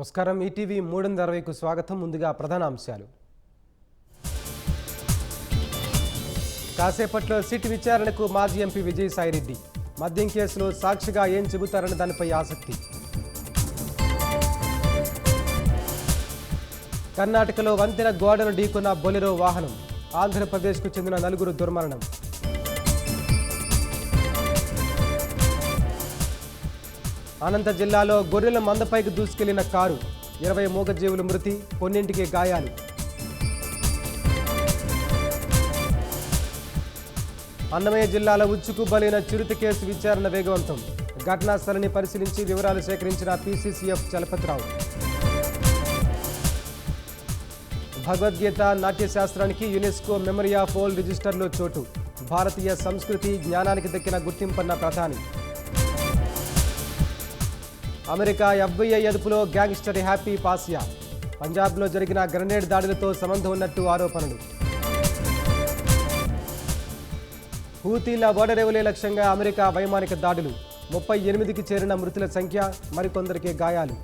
నమస్కారం ఈటీవీ 360కు స్వాగతం. ముందుగా ప్రధాన అంశాలు. కాసేపట్లో సిట్ విచారణకు మాజీ ఎంపీ విజయసాయిరెడ్డి. మద్యం కేసులో సాక్షిగా ఏం చెబుతారన్న దానిపై ఆసక్తి. కర్ణాటకలో వంతెన గోడను ఢీకొన్న బొలెరో వాహనం. ఆంధ్రప్రదేశ్కు చెందిన 4 దుర్మరణం. అనంత జిల్లాలో గొర్రెల మందపైకి దూసుకెళ్లిన కారు. 20 మూగజీవులు మృతి, కొన్నింటికి గాయాలు. అన్నమయ్య జిల్లాలో ఉచ్చుకు బలైన చిరుత కేసు విచారణ వేగవంతం. ఘటనా స్థలిని పరిశీలించి వివరాలు సేకరించిన పీసీసీఎఫ్ చలపతిరావు. భగవద్గీత నాట్యశాస్త్రానికి యునెస్కో మెమరీ ఆఫ్ వరల్డ్ రిజిస్టర్లో చోటు. భారతీయ సంస్కృతి జ్ఞానానికి దక్కిన గుర్తింపన్న ప్రధాని. అమెరికా FBI అదుపులో గ్యాంగ్స్టర్ హ్యాపీ పాసియా. పంజాబ్లో జరిగిన గ్రెనేడ్ దాడులతో సంబంధం ఉన్నట్టు ఆరోపణలు. హూతీల ఓడరేవులే లక్ష్యంగా అమెరికా వైమానిక దాడులు. 38కి చేరిన మృతుల సంఖ్య, మరికొందరికి గాయాలు.